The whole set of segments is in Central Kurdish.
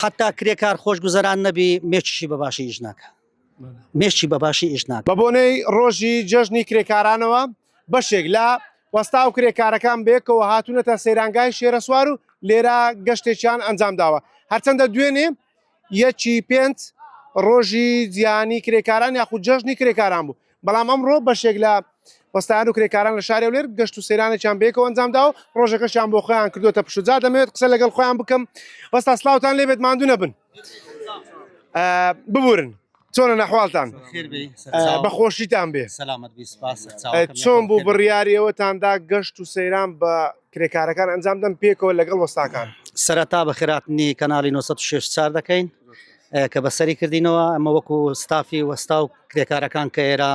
حتا کرێکار خۆشگوزەران نەبی مێچشی بەباشی ئیش ناکە مێشی بەباشی ئیش ناکە. بە بۆنەی ڕۆژی جەژنی کرێکارانەوە بەشێک لە وەستا و کرێکارەکان بێکەوە هاتوونەتە سەیرانگای شێرە سوار و لێرە گەشتێکیان ئەنجام داوە. هەرچەندە دوێنێ یەکی پێنج ڕۆژی جیهانی کرێکاران یاخود جەژنی کرێکاران بوو، بەڵام ئەمڕۆ بەشێک لە وەستایان و کرێکاران لە شارێ لێر گەشت و سەیرانێکیان بێکەوە ئەنجام داوە، ڕۆژەکەشیان بۆ خۆیان کردوتە پشوجا. دەمەوێت قسە لەگەڵ خۆیان بکەم. وەستا سلااوتان لێبێت ماندوو نەبن ببورن. چۆنە نەحواڵتان؟ بەخۆشیتان بێ. چۆن بوو بڕیاریەوەتاندا گەشت و سەیران بە کرێکارەکان ئەنجام دەن پێکەوە لەگەڵ وەستاکان؟ سەرەتا بە خێراتنی کەناڵی 906 چار دەکەین کە بەسەری کردینەوە. ئەمە وەکو ستافی وەستا و کرێکارەکان کە ئێرە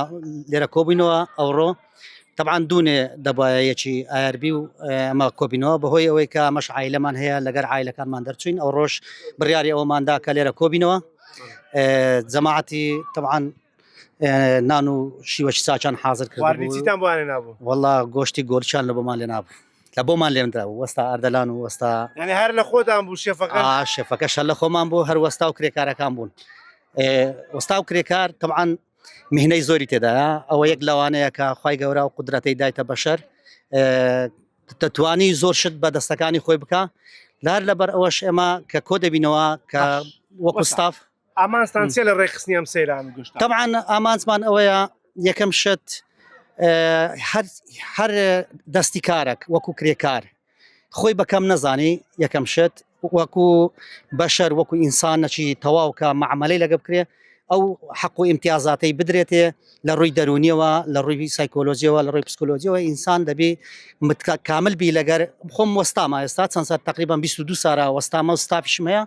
لێرە کۆبووینەوە ئەوڕۆ طبعاً دوونێ دەبایە یەکی ئایربی و ئەمە کۆبینەوە بەهۆی ئەوەی کە ئەمەش عایلەمان هەیە لەگەر عایلەکانمان دەرچوین. ئەو ڕۆژ بڕیاری ئەوەماندا کە لێرە کۆبینەوە جەماعەتی طبعاً نان و شیوەی ساچان حاضر کرد. خواردنیتان بۆیان لێ نابوو؟ وەڵا گۆشتی گۆرچان لە بۆمان لێ نابوو، لە بۆمان لێمدا بوو. وەستا ئەردەلان و وەستا یعنی هەر لە خۆتان بوو شێفەکە؟ شێفەکەش هەر لە خۆمان بوو، هەر وەستا و کرێکارەکان بوون. وەستا و کرێکار طبعاً میهنەی زۆری تێدایە. ئەوە یەک لەوانەیە کە خوای گەورە و قودرەتەی دایتە بەشەر دەتوانی زۆر شت بە دەستەکانی خۆی بکە. لار لەبەر ئەوەش ئێمە کە کۆ دەبینەوە کە وەکو ستاف ئامانجتان چێ لە ڕێخستنی ئەم سەیران گەشت؟ طبعاً ئامانجمان ئەوەیە یەکەم شت هەر دەستی کارێک وەکو کرێکار خۆی بەکەم نەزانی، یەکەم شت وەکو بەشەر وەکو ئینسانەکی تەواو کە معاملەی لەگە بکرێ ئەو حەق و ئیمتیازاتەی بدرێتێ لە ڕووی دەرونیەوە، لە ڕووی سایکۆلۆژیەوە، لە ڕووی پسکۆلۆژیەوە ئینسان دەبێ کامل بی. لەگەر خۆم وەستامە ئێستا چەند سەر تقریبان 22 سارە وەستامە و ستافیشم هەیە.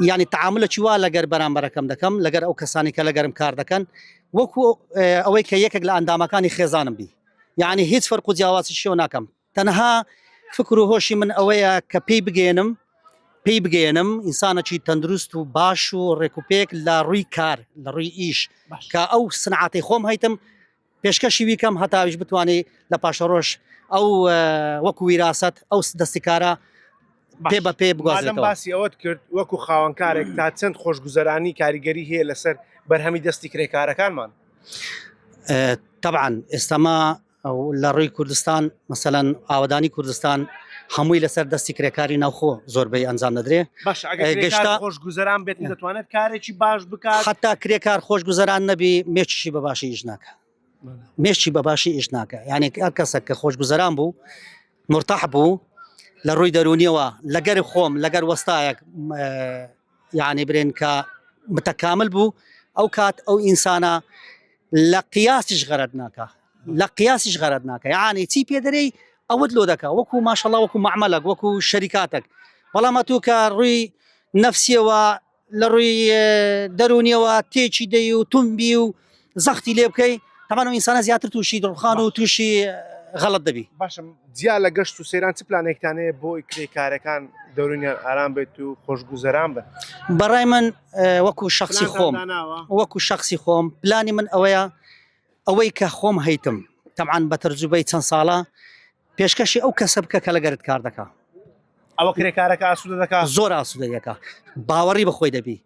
یعنی تعاملێکی وا لەگەر بەرامبەرەکەم دەکەم لەگەر ئەو کەسانی کە لەگەرم کار دەکەن وەکو ئەوەی کە یەکێک لە ئەندامەکانی خێزانم بی. یعنی هیچ فەرق و جیاوازی شێوە ناکەم. تەنها فکر و هۆشی من ئەوەیە کە پێی بگەێنم ئینسانێکی تەندروست و باش و ڕێکوپێک لە ڕووی کار لە ڕووی ئیش کە ئەو سنعاتی خۆم هەیتم پێشکەشی ویکەم هەتاویش بتوانێ لە پاشە ڕۆژ ئەو وەکو ویراست ئەو دەستیکارە پێ بە پێ بگوازێتەوە. باسی ئەوەت کرد وەکو خاوەنکارێک تا چەند خۆشگوزەرانی کاریگەری هەیە لەسەر بەرهەمی دەستی کرێکارەکانمان؟ طبعاً ئێستاما لە ڕووی کوردستان مەسەلەن ئاوەدانی کوردستان هەمووی لەسەر دەستی کرێکاری ناوخۆ زۆربەی ئەنجام دەدرێ. گەشتا خۆشگوزەران بێت دەتوانێت کارێکی باش بکات. حتا کرێکار خۆشگوزەران نەبی مێچشی بەباشی ئیش ناکە مێشی بەباشی ئیش ناکە. یعنی هەر کەسێک کە خۆشگوزەران بوو مرتاح بوو لە ڕووی دەرونیەوە لەگەر خۆم لەگەر وەستایەک یعنی برێن کە متەکامل بوو ئەو کات ئەو ئینسانە لە قیاسیش غەرەت ناکە. یعنی چی پێدەرەی ئەوت لۆ دەکە وەکو ماشەڵڵا وەکو معاملەک وەکو شەریکاتێک. بەڵام تو کە ڕووی نەفسیەوە لە ڕووی دەرونیەوە تێکی دەی و تومبی و زەختی لێ بکەی تەمانە ئینسانە زیاتر تووشی دڕخان و تووشی غەڵەت دەبی. باشم جیا لە گەشت و سەیران چ پلانێکتانەیە بۆی کرێکارەکان دەورونیان ئارام بێت و خۆشگوزەران بن؟ بەڕای من وەکو شخصی خۆم پلانی من ئەوەیە ئەوەی کە خۆم هەیتم طبعاً بە تەرجوبەی چەند ساڵە پێشکەشی ئەو کەسە بکە کە لەگەرت کار دەکا. ئەوە کرێکارەکە ئاسوودە دەکات، زۆر ئاسوودە دەکا، باوەڕی بەخۆی دەبی،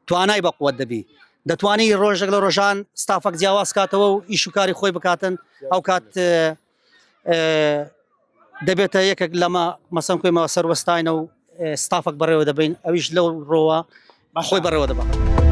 توانای بەقوت دەبی، دەتوانی ڕۆژێک لە ڕۆژان ستافەک جیاواز کاتەوە و ئیش و کاری خۆی بکاتن. ئەو کات دەبێتە یەکێک لەمە مەسەن کوێمەوە سەروەستاینە و ستافەک بەڕێوە دەبین ئەویش لەو ڕۆوە خۆی بەڕێوە دەبە.